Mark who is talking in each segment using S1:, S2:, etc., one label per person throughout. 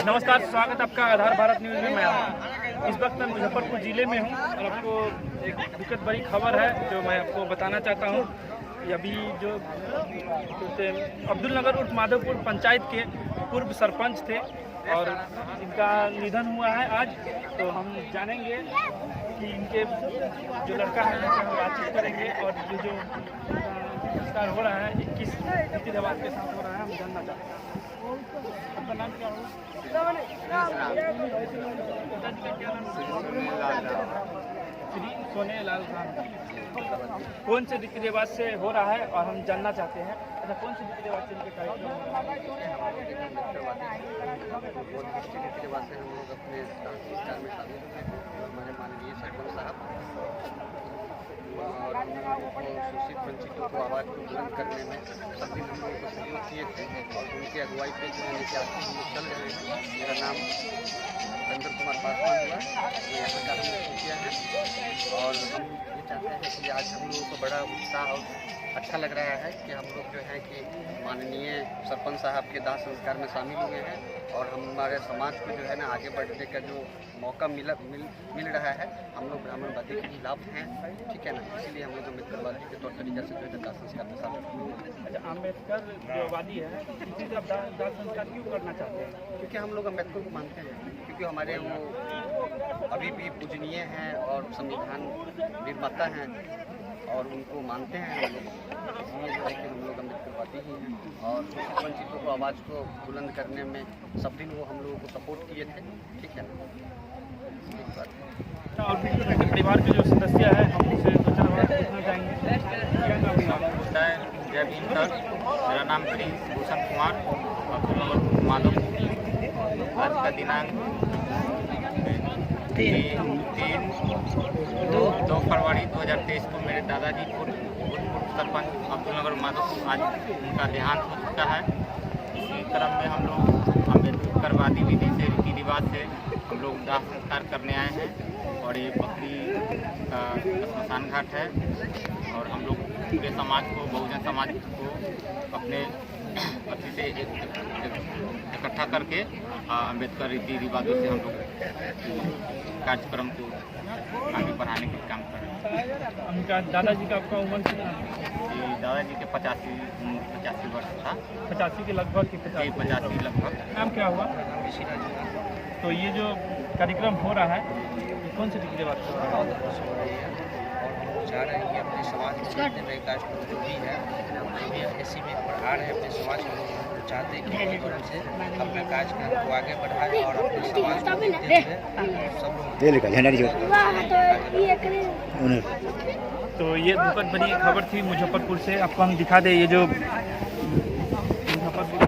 S1: नमस्कार, स्वागत आपका आधार भारत न्यूज़ में। मैं इस वक्त मैं मुजफ्फरपुर ज़िले में हूँ और आपको एक दुखद बड़ी खबर है जो मैं आपको बताना चाहता हूँ। अभी जो अब्दुल नगर उर्फ माधोपुर पंचायत के पूर्व सरपंच थे और इनका निधन हुआ है आज। तो हम जानेंगे कि इनके जो लड़का है उनसे हम बातचीत करेंगे और ये जो संस्कार हो रहा है किस रीति रिवाज के साथ हो रहा है हम जानना चाहते हैं। आपका नाम क्या होगा? श्री सोनेलाल खान। कौन से रीति रिवाज से हो रहा है और हम जानना चाहते हैं। अच्छा, कौन से रीति रिवाज से इनके कार्यक्रम
S2: रीति रिवाज से हम लोग अपने संस्कार में शामिल हुए हैं। हमारे माननीय सरपंच साहब और शोषित वंचितों को आवाज़ को बुलंद करने में सभी हम लोगों को सहयोग किए थे और उनकी अगुवाई पे जो है हम लोग चल रहे हैं। मेरा नाम नरेंद्र कुमार पासवान हुआ, मैं यहाँ का किया है और हम ये चाहते हैं कि आज हम लोगों को बड़ा उत्साह और अच्छा लग रहा है कि हम लोग जो है कि माननीय सरपंच साहब के दाह संस्कार में शामिल हुए हैं और हमारे समाज को जो है ना आगे बढ़ने का जो मौका मिल रहा है। हम लोग ब्राह्मणवादी के खिलाफ हैं, ठीक है ना, इसीलिए हम लोग अम्बेडकरवादी के तौर तरीके से जो है दाह संस्कार में शामिल हुए हैं।
S1: अच्छा, अम्बेडकर जो वादी है इसी का दाह संस्कार क्यों करना चाहते हैं?
S2: क्योंकि हम लोग अम्बेडकर को मानते हैं, क्योंकि हमारे वो अभी भी पूजनीय हैं और संविधान निर्माता हैं और उनको मानते हैं हम लोग। इसलिए जो है कि हम लोग अम्बेडकरवादी ही हैं और शोषित वंचितों को आवाज़ को बुलंद करने में सब दिन वो हम लोगों को सपोर्ट किए थे, ठीक है ना।
S1: और परिवार के जो सदस्य हैं हम उनसे पूछना चाहेंगे। क्या नाम
S3: होता है? जय भीम सर, मेरा नाम श्री भूषण कुमार अब्दुल नगर माधोपुर। आज का दिनांक 2 फरवरी 2023 को मेरे दादाजी पूर्व सरपंच अब्दुल नगर माधोपुर आज उनका देहांत हो चुका है। इसी क्रम में हम लोग अम्बेडकरवादी विधि से रीति रिवाज से हम लोग दाह संस्कार करने आए हैं और ये बकरी का स्मशान घाट है और हम लोग पूरे समाज को, बहुजन समाज को अपने अति से इकट्ठा करके अम्बेडकर रीति रिवाजों से हम लोग कार्यक्रम को आगे बढ़ाने का काम कर रहे हैं।
S1: उनका दादाजी का आपका उम्र कितना?
S3: दादाजी के 85 वर्ष था।
S1: 85 के लगभग?
S3: 85 लगभग।
S1: नाम क्या हुआ? तो ये जो कार्यक्रम हो रहा है ये कौन से रीति रिवाज से हो रहा है?
S2: चाह रहे हैं कि अपने समाज में जितने भी कास्ट जो भी है जो भी ऐसी में पर आ रहे हैं अपने समाज में, चाहते हैं कि इस तरह से अपने कार्यक्रम को आगे बढ़ाएं और अपने समाज को सब।
S1: तो ये दुखद बड़ी खबर थी मुजफ्फरपुर से। आपको हम दिखा दें, ये जो मुजफ्फरपुर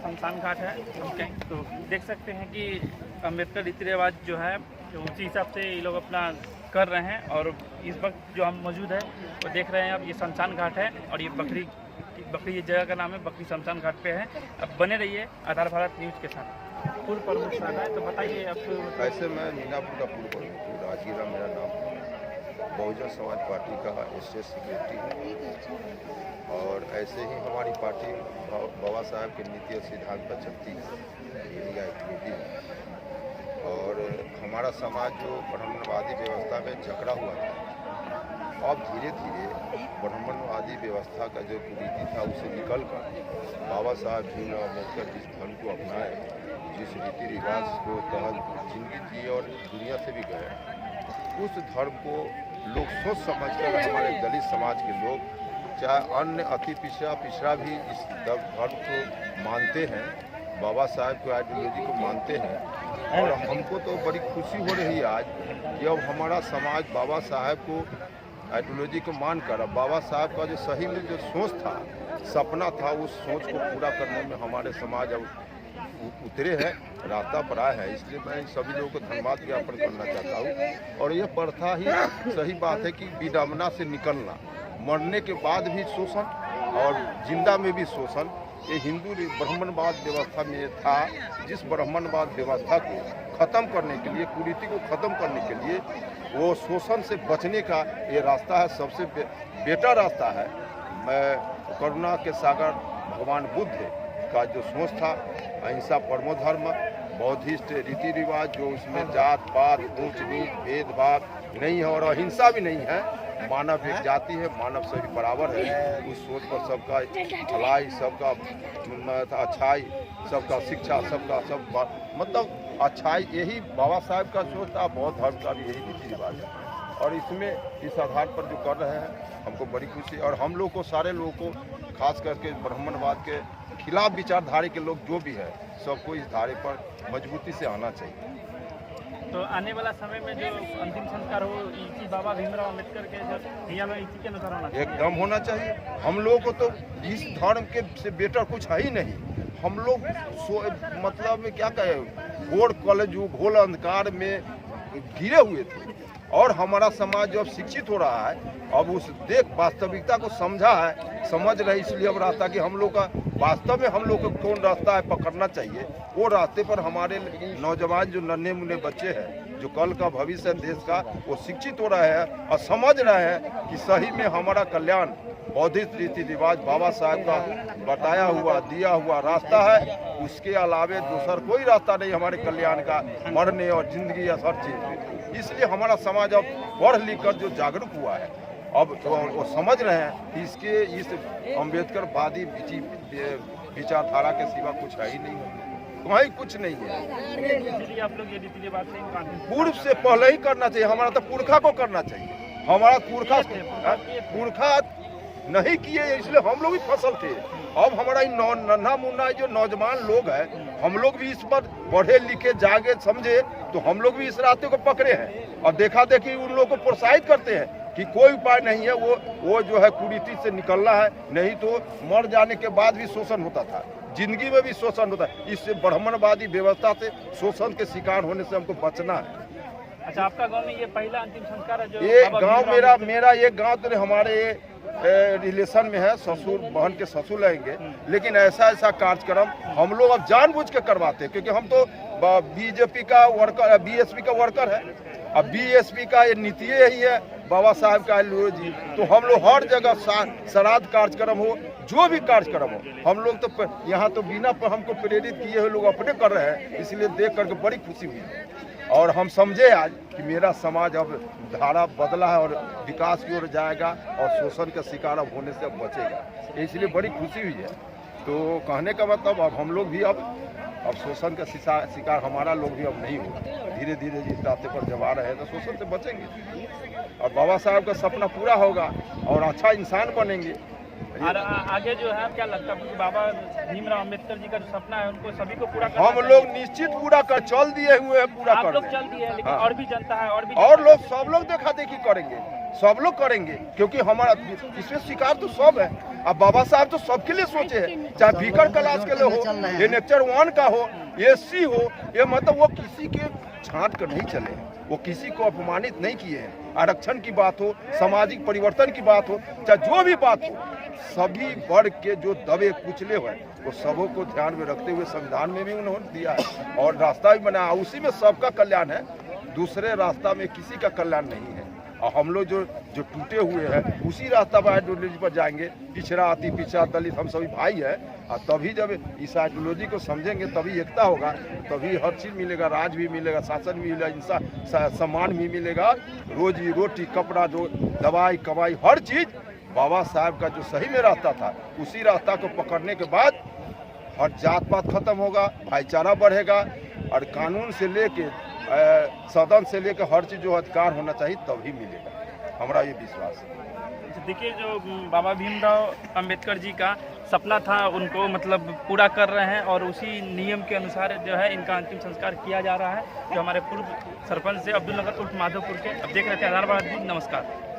S1: शमशान घाट है तो देख सकते हैं कि अम्बेडकर रीति रिवाज जो है उसी हिसाब से ये लोग अपना कर रहे हैं। और इस वक्त जो हम मौजूद है वो देख रहे हैं आप, ये शमशान घाट है और ये बकरी ये जगह का नाम है, बकरी शमशान घाट पे है। अब बने रहिए आधार भारत न्यूज़ के साथ। पूर्व प्रमुख साहब है तो बताइए आप।
S4: ऐसे मैं मीनापुर का पूर्व प्रमुख राजगीरा मेरा नाम, बहुजन समाज पार्टी का स्टेट सेक्रेटरी है और ऐसे ही हमारी पार्टी बाबा साहब के नीति और सिद्धांत पर चलती है, इंडिया एक्टिविटी है। और हमारा समाज जो ब्राह्मणवादी व्यवस्था में जकड़ा हुआ था, अब धीरे धीरे ब्राह्मणवादी व्यवस्था का जो कुरीति था उसे निकलकर बाबा साहब भीमराव अम्बेडकर जिस धर्म को अपनाए, जिस रीति रिवाज को तहत जिंदगी जी और दुनिया से भी गए, उस धर्म को लोग सोच समझकर हमारे दलित समाज के लोग, चाहे अन्य अति पिछड़ा भी इस धर्म को मानते हैं, बाबा साहब के आइडियोलॉजी को मानते हैं। और हमको तो बड़ी खुशी हो रही है आज कि अब हमारा समाज बाबा साहब को आइडियोलॉजी को मानकर अब बाबा साहब का जो सही में जो सोच था, सपना था, उस सोच को पूरा करने में हमारे समाज अब उतरे हैं, रास्ता पर आए हैं। इसलिए मैं सभी लोगों को धन्यवाद ज्ञापन करना चाहता हूँ। और ये प्रथा ही सही बात है कि विडम्बना से निकलना, मरने के बाद भी शोषण और जिंदा में भी शोषण, ये हिंदू ब्राह्मणवाद व्यवस्था में था। जिस ब्राह्मणवाद व्यवस्था को ख़त्म करने के लिए, कुरीति को ख़त्म करने के लिए, वो शोषण से बचने का ये रास्ता है, सबसे बेटर रास्ता है। करुणा के सागर भगवान बुद्ध का जो सोच था, अहिंसा परमो धर्म, बौद्धिस्ट रीति रिवाज, जो उसमें जात पात ऊंच नीच भेदभाव नहीं है और अहिंसा भी नहीं है, मानव एक जाति है, मानव सभी बराबर है, उस सोच पर सबका भलाई, सबका अच्छाई, सबका शिक्षा, सबका सब मतलब अच्छाई, यही बाबा साहब का सोच था। बौद्ध धर्म का भी यही रीति रिवाज है और इसमें इस आधार पर जो कर रहे हैं हमको बड़ी खुशी। और हम लोग को, सारे लोगों को, खास करके ब्राह्मणवाद के खिलाफ विचारधारा के लोग जो भी है, सबको इस धारे पर मजबूती से आना चाहिए।
S1: तो आने वाला समय में जो अंतिम संस्कार हो इसी बाबा भीमराव अम्बेडकर के जो नियम है इसी के अनुसार होना चाहिए,
S4: एकदम होना चाहिए। हम लोग को तो इस धर्म के से बेटर कुछ है ही नहीं। हम लोग मतलब में क्या कहे, घोर कलयुग घोर अंधकार में घिरे हुए थे और हमारा समाज जो अब शिक्षित हो रहा है, अब उस वास्तविकता को समझा है, समझ रहे, इसलिए अब रास्ता कि हम लोग का वास्तव में हम लोग को कौन रास्ता है पकड़ना चाहिए, वो रास्ते पर हमारे नौजवान जो नन्हे मुन्ने बच्चे हैं, जो कल का भविष्य है देश का, वो शिक्षित हो रहे हैं और समझ रहे हैं कि सही में हमारा कल्याण बौद्धिस्ट रीति रिवाज बाबा साहब का बताया हुआ दिया हुआ रास्ता है। उसके अलावे दूसरा कोई रास्ता नहीं हमारे कल्याण का, मरने और जिंदगी या हर चीज़ में। इसलिए हमारा समाज अब पढ़ लिख कर जो जागरूक हुआ है, अब तो वो समझ रहे हैं कि इसके इस अम्बेडकरवादी विचारधारा के सिवा कुछ है ही नहीं, कहीं कुछ नहीं है।
S1: इसलिए आप लोग ये रीति रिवाज से
S4: पूर्व से पहले ही करना चाहिए, हमारा तो पुरखा को करना चाहिए। हमारा पुरखा नहीं किए, इसलिए हम लोग भी फसल थे। अब हमारा नन्हा मुन्ना जो नौजवान लोग हैं, हम लोग भी इस पर पढ़े लिखे जागे समझे, तो हम लोग भी इस रास्ते को पकड़े हैं और देखा देखी उन लोगों को प्रोत्साहित करते हैं कि कोई उपाय नहीं है, वो जो है कुरीति से निकलना है, नहीं तो मर जाने के बाद भी शोषण होता था, जिंदगी में भी शोषण होता है। इससे ब्राह्मणवादी व्यवस्था से शोषण के शिकार होने से हमको बचना है।
S1: अच्छा, आपका गांव में ये पहला अंतिम संस्कार है जो
S4: ये गांव मेरा ये गांव तो हमारे रिलेशन में है, ससुर बहन के ससुर रहेंगे, लेकिन ऐसा कार्यक्रम हम लोग अब जानबूझ के करवाते हैं, क्योंकि हम तो बीजेपी का वर्कर, बीएसपी का वर्कर है। अब बीएसपी का ये नीति यही है, बाबा साहब का जी, तो हम लोग हर जगह श्राद्ध कार्यक्रम हो, जो भी कार्यक्रम हो, हम लोग तो यहाँ तो बिना पर हमको प्रेरित किए हुए लोग अपने कर रहे हैं, इसलिए देख करके बड़ी खुशी हुई और हम समझे आज कि मेरा समाज अब धारा बदला है और विकास की ओर जाएगा और शोषण का शिकार अब होने से अब बचेगा, इसलिए बड़ी खुशी हुई है। तो कहने का मतलब अब हम लोग भी अब शोषण का शिकार हमारा लोग भी अब नहीं होगा, धीरे धीरे जिस रास्ते पर जब आ रहे हैं तो शोषण से बचेंगे और बाबा साहब का सपना पूरा होगा और अच्छा इंसान बनेंगे।
S1: और आगे जो है क्या लगता है बाबा भीमराव अम्बेडकर जी का जो सपना है उनको सभी को पूरा करना
S4: हम लोग निश्चित पूरा कर चल दिए हुए हैं, पूरा
S1: आप
S4: कर
S1: लोग चल दिए हैं, लेकिन
S4: हाँ।
S1: और भी जनता है
S4: और लोग सब लोग देखा देखी करेंगे, सब लोग करेंगे, क्योंकि हमारा इसमें शिकार तो सब है। अब बाबा साहब तो सबके लिए सोचे हैं, चाहे भीकर क्लास के लिए हो, ये नेचर 1 का हो, एससी हो, ये मतलब वो किसी के छांट कर नहीं चले हैं, वो किसी को अपमानित नहीं किए हैं। आरक्षण की बात हो, सामाजिक परिवर्तन की बात हो, चाहे जो भी बात हो, सभी वर्ग के जो दबे कुचले हुए वो सबों को ध्यान में रखते हुए संविधान में भी उन्होंने दिया है और रास्ता भी बनाया, उसी में सबका कल्याण है, दूसरे रास्ता में किसी का कल्याण नहीं है। और हम लोग जो टूटे हुए हैं उसी रास्ता पर आइडियोलॉजी पर जाएंगे, पिछड़ा अति पिछड़ा दलित हम सभी भाई हैं, और तभी जब इस आइडियोलॉजी को समझेंगे तभी एकता होगा, तभी हर चीज़ मिलेगा, राज भी मिलेगा, शासन भी मिलेगा, इंसान सम्मान भी मिलेगा, रोजी रोटी कपड़ा जो दवाई कमाई हर चीज़ बाबा साहब का जो सही में रास्ता था, उसी रास्ता को पकड़ने के बाद हर जात पात खत्म होगा, भाईचारा बढ़ेगा और कानून से लेके सदन से लेकर हर चीज़ जो अधिकार होना चाहिए तभी मिलेगा, हमारा ये विश्वास है।
S1: देखिए, जो बाबा भीमराव अम्बेडकर जी का सपना था उनको मतलब पूरा कर रहे हैं और उसी नियम के अनुसार जो है इनका अंतिम संस्कार किया जा रहा है, जो हमारे पूर्व सरपंच से अब्दुल नगर उर्फ माधोपुर के। अब देख रहे थे आधार भारत न्यूज़। नमस्कार।